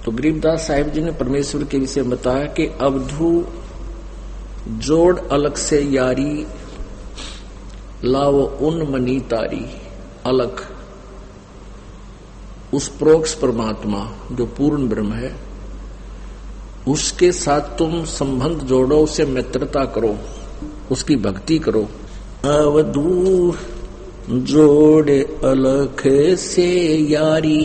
तो गरीबदास साहिब जी ने परमेश्वर के विषय में बताया कि अवधू जोड़ अलग से यारी, लाओ उन मनी तारी। अलग उस प्रोक्ष परमात्मा जो पूर्ण ब्रह्म है, उसके साथ तुम संबंध जोड़ो, उससे मित्रता करो, उसकी भक्ति करो। अवधू जोड़े अलख से यारी,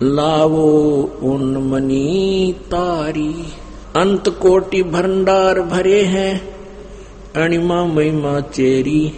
लावो उन मनी तारी। अंत कोटि भंडार भरे हैं, अणिमा महिमा चेरी।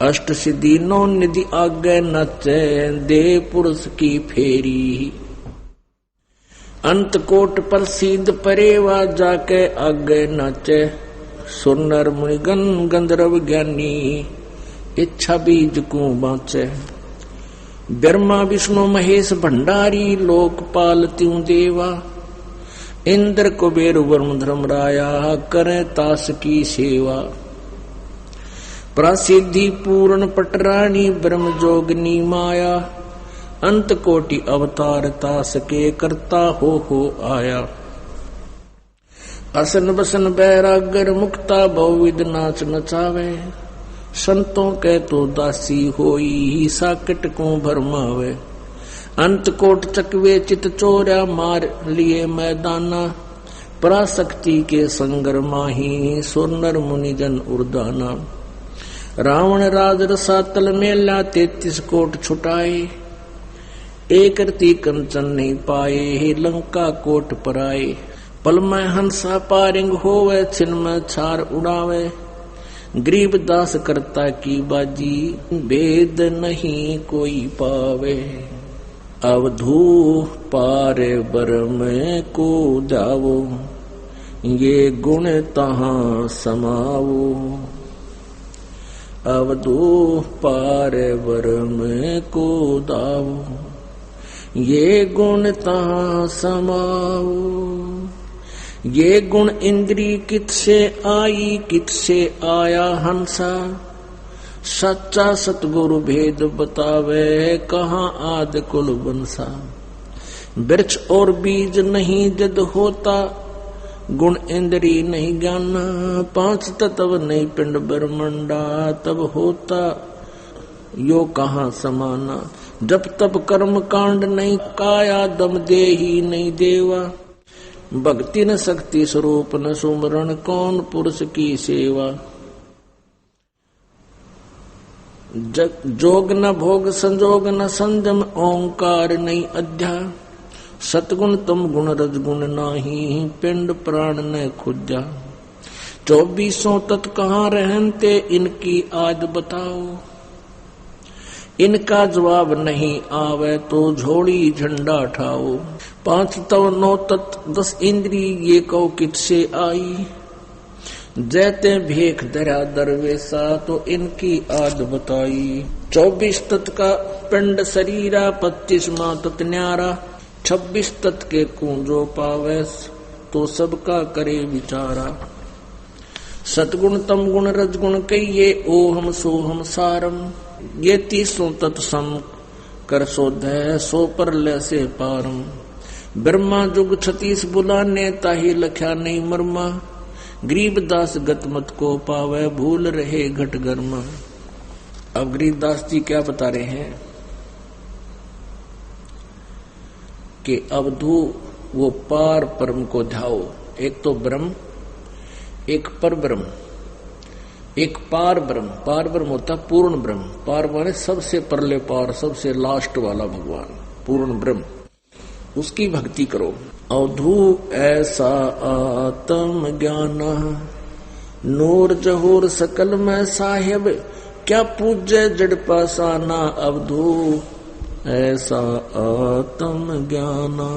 अष्ट सिद्धि नौ निधि आगे नचे, दे पुरुष की फेरी। अंत कोट प्रसिद्ध परेवा, जाके आगे नाचे। सुनर मुनिगन गंधर्व ज्ञानी, इच्छा बीज को बाँचे। ब्रह्मा विष्णु महेश भंडारी, लोकपाल त्यों देवा। इंद्र कुबेर वरुण धर्मराया, करे तास की सेवा। प्रसिद्धि पूर्ण पटरानी, ब्रह्म जोगनी माया। अंत कोटि अवतार तास के, करता हो आया। असन बसन बैरागर मुक्ता, बहुविध नाच नचावे। संतों के तो दासी होई, साकट को भरमावे। अंत कोट चकवे चित चोरा, मार लिए मैदाना। पराशक्ति के संगर माही, सोनर मुनिजन उर्दाना। रावण राज रसातल मेला, 33 कोट छुटाए। एक रति कंचन नहीं पाए, लंका कोट पराए। पल में हंसा पारिंग होवे, छिन में छार उड़ावे। गरीबदास करता की बाजी, भेद नहीं कोई पावे। अवधू पार बरम को जावो, ये गुण तहां समावो। अवधू पार बरम को दावो, ये गुण तहां समावो। ये गुण इंद्री कित से आई, कित से आया हंसा। सच्चा सतगुरु भेद बतावे, कहाँ आदि कुल बंसा। वृक्ष और बीज नहीं जद होता, गुण इंद्री नहीं ज्ञाना। 5 तत्व नहीं पिंड ब्रह्मंडा, तब होता यो कहाँ समाना। जब तब कर्म कांड नहीं काया, दम दे ही नहीं देवा। भक्ति न शक्ति स्वरूप न सुमरण, कौन पुरुष की सेवा। जोग न भोग संजोग न संजम, ओंकार नहीं अध्या। सतगुण तम गुण रजगुण नाही, पिंड प्राण न खुजा। 24 तत् कहाँ रहते, इनकी आज बताओ। इनका जवाब नहीं आवे, तो झोड़ी झंडा ठाओ। 5 तव 9 तत् 10 इंद्री, ये कौ कित से आई। जैते भेख धरा दरवेसा, तो इनकी आद बताई। 24 तत् का पिंड शरीरा, 25वां तत् न्यारा। 26 तत् के कुंजो पावे, तो सबका करे विचारा। सतगुण तम गुण रजगुण कहिए, ओहम सोहम सारम। ये 30 तत् सम कर शोधै, सो पर ले से पारम। ब्रह्मा जुग 36 बुलाने, ताही लख्या नहीं मरमा। गरीबदास गतमत को पावे, भूल रहे घट गर्मा। अब गरीबदास जी क्या बता रहे हैं कि अवधू वो पार परम को ध्याओ। एक तो ब्रह्म, एक पर ब्रह्म, एक पार ब्रह्म। पार ब्रह्म होता पूर्ण ब्रह्म। पार माने सबसे परले पार, सबसे लास्ट वाला भगवान, पूर्ण ब्रह्म। उसकी भक्ति करो। अवधू ऐसा आत्म ज्ञाना, नूर जहूर सकल में साहेब। क्या पूज्य जड़ पासाना, अवधू ऐसा आत्म ज्ञाना।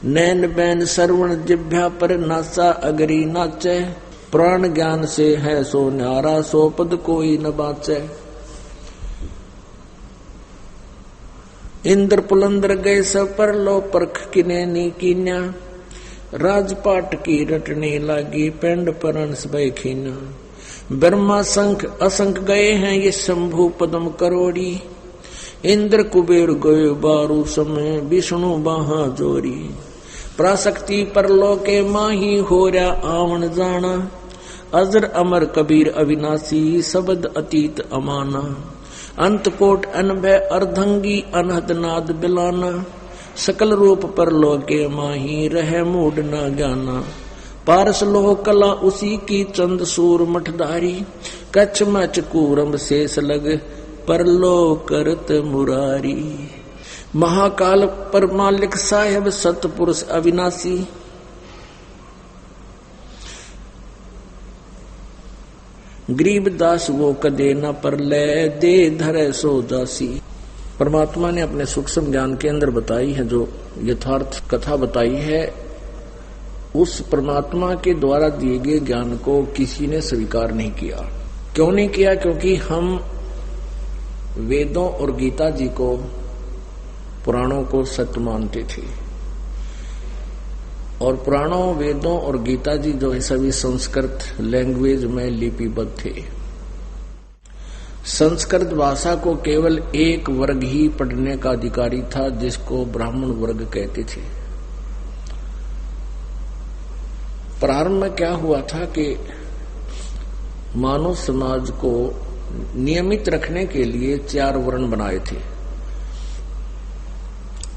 नैन बैन श्रवण जिभ्या पर नासा, अगरी नाचे। प्राण ज्ञान से है सो न्यारा, सो पद कोई न बाचे। इंद्र पुलंदर गए सब पर लो, परख किने नी कीन्या। राजपाट की रटने लागी, पेंड परन सबे खीना। ब्रह्मा संख असंख गए हैं, ये शंभु पदम करोड़ी। इंद्र कुबेर गए बारू समय विष्णु बाहा जोरी। प्राशक्ति परलोके माही होरा आवन जाना। अजर अमर कबीर अविनाशी शब्द अतीत अमाना। अंतकोट अनभय अर्धंगी अनहद नाद बिलाना। सकल रूप परलोके माही रह मूड न ज्ञाना। पारस लोह कला उसी की चंद सूर मठधारी। कच्छ मच कूरम शेष लग परलोक करत मुरारी। महाकाल पर मालिक साहेब सतपुरुष अविनाशी। गरीब दास वो कदे न पर ले दे धरे सो दासी। परमात्मा ने अपने सूक्ष्म ज्ञान के अंदर बताई है, जो यथार्थ कथा बताई है, उस परमात्मा के द्वारा दिए गए ज्ञान को किसी ने स्वीकार नहीं किया। क्यों नहीं किया? क्योंकि हम वेदों और गीता जी को, पुराणों को सत्य मानते थे। और पुराणों, वेदों और गीता जी जो है सभी संस्कृत लैंग्वेज में लिपिबद्ध थे। संस्कृत भाषा को केवल एक वर्ग ही पढ़ने का अधिकारी था, जिसको ब्राह्मण वर्ग कहते थे। प्रारंभ में क्या हुआ था कि मानव समाज को नियमित रखने के लिए 4 वर्ण बनाए थे।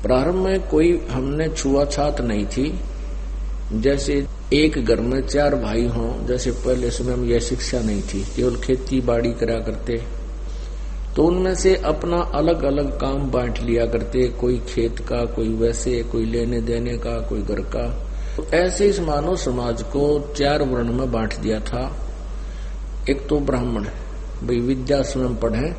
प्रारंभ में कोई हमने छुआछात नहीं थी। जैसे एक घर में 4 भाई हों, जैसे पहले समय में यह शिक्षा नहीं थी, केवल खेती बाड़ी करा करते, तो उनमें से अपना अलग अलग काम बांट लिया करते। कोई खेत का, कोई वैसे, कोई लेने देने का, कोई घर का। तो ऐसे इस मानव समाज को 4 वर्ण में बांट दिया था। एक तो ब्राह्मण, भाई विद्या स्वयं पढ़ें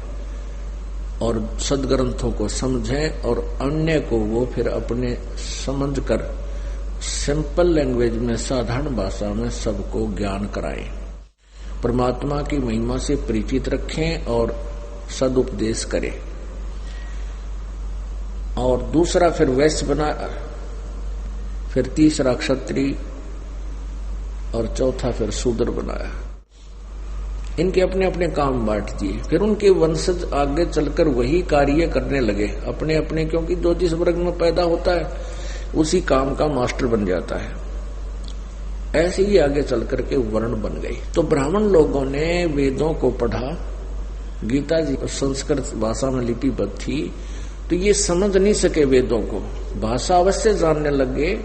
और सदग्रंथों को समझें, और अन्य को वो फिर अपने समझ कर सिंपल लैंग्वेज में, साधारण भाषा में सबको ज्ञान कराएं, परमात्मा की महिमा से परिचित रखें और सदुपदेश करें। और दूसरा फिर वैश्य बना, फिर तीसरा क्षत्रिय और चौथा फिर शूद्र बनाया। इनके अपने अपने काम बांट दिए। फिर उनके वंशज आगे चलकर वही कार्य करने लगे अपने अपने, क्योंकि जो जिस वर्ग में पैदा होता है उसी काम का मास्टर बन जाता है। ऐसे ही आगे चलकर के वर्ण बन गई। तो ब्राह्मण लोगों ने वेदों को पढ़ा, गीता जी संस्कृत भाषा में लिपिबद्ध थी, तो ये समझ नहीं सके वेदों को। भाषा अवश्य जानने लगे,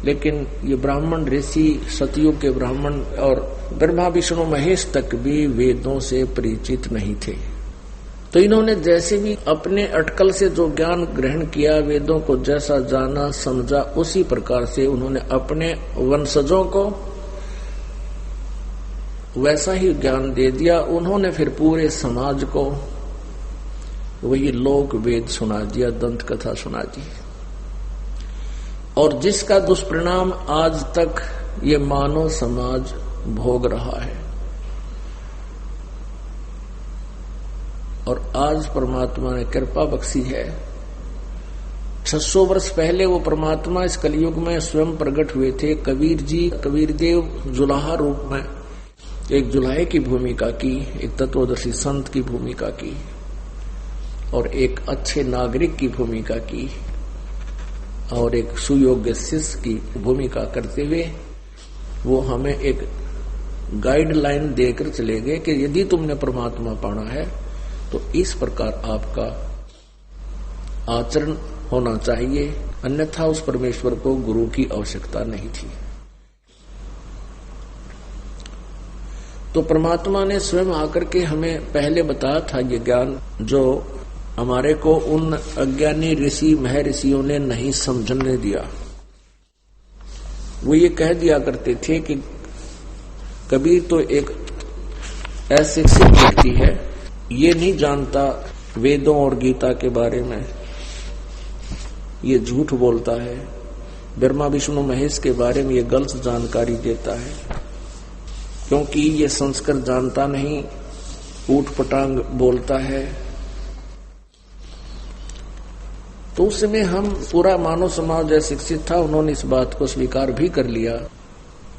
लेकिन ये ब्राह्मण ऋषि, सतयुग के ब्राह्मण और ब्रह्मा विष्णु महेश तक भी वेदों से परिचित नहीं थे। तो इन्होंने जैसे भी अपने अटकल से जो ज्ञान ग्रहण किया, वेदों को जैसा जाना समझा, उसी प्रकार से उन्होंने अपने वंशजों को वैसा ही ज्ञान दे दिया। उन्होंने फिर पूरे समाज को वही लोक वेद सुना दिया, दंत कथा सुना दी, और जिसका दुष्परिणाम आज तक ये मानव समाज भोग रहा है। और आज परमात्मा ने कृपा बख्शी है। 600 वर्ष पहले वो परमात्मा इस कलयुग में स्वयं प्रकट हुए थे। कबीर जी, कबीर देव जुलाहा रूप में एक जुलाहे की भूमिका की, एक तत्वदर्शी संत की भूमिका की, और एक अच्छे नागरिक की भूमिका की, और एक सुयोग्य शिष्य की भूमिका करते हुए वो हमें एक गाइडलाइन देकर चले गए कि यदि तुमने परमात्मा पाना है तो इस प्रकार आपका आचरण होना चाहिए, अन्यथा उस परमेश्वर को गुरु की आवश्यकता नहीं थी। तो परमात्मा ने स्वयं आकर के हमें पहले बताया था ये ज्ञान, जो हमारे को उन अज्ञानी ऋषि महर्षियों ने नहीं समझने दिया। वो ये कह दिया करते थे कि कबीर तो एक अशिक्षित व्यक्ति है, ये नहीं जानता वेदों और गीता के बारे में, ये झूठ बोलता है, ब्रह्मा विष्णु महेश के बारे में ये गलत जानकारी देता है, क्योंकि ये संस्कृत जानता नहीं, ऊट पटांग बोलता है। तो उस समय हम पूरा मानव समाज जैसे शिक्षित था, उन्होंने इस बात को स्वीकार भी कर लिया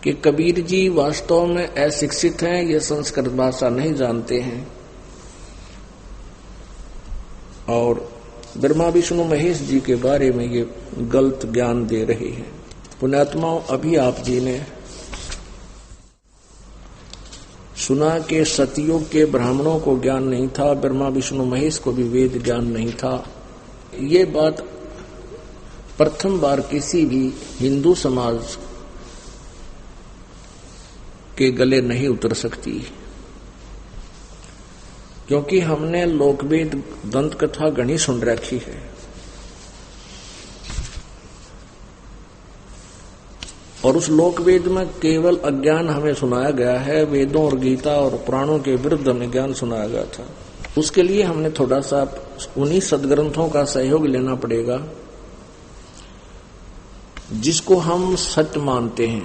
कि कबीर जी वास्तव में अशिक्षित हैं, ये संस्कृत भाषा नहीं जानते हैं, और ब्रह्मा विष्णु महेश जी के बारे में ये गलत ज्ञान दे रहे हैं। पुण्यात्माओं, अभी आप जी ने सुना कि सतयुग के ब्राह्मणों को ज्ञान नहीं था, ब्रह्मा विष्णु महेश को भी वेद ज्ञान नहीं था। ये बात प्रथम बार किसी भी हिंदू समाज के गले नहीं उतर सकती, क्योंकि हमने लोकवेद दंत कथा घनी सुन रखी है। और उस लोकवेद में केवल अज्ञान हमें सुनाया गया है, वेदों और गीता और पुराणों के विरुद्ध हमें ज्ञान सुनाया गया था। उसके लिए हमने थोड़ा सा उन्हीं सदग्रंथों का सहयोग लेना पड़ेगा जिसको हम सत्य मानते हैं।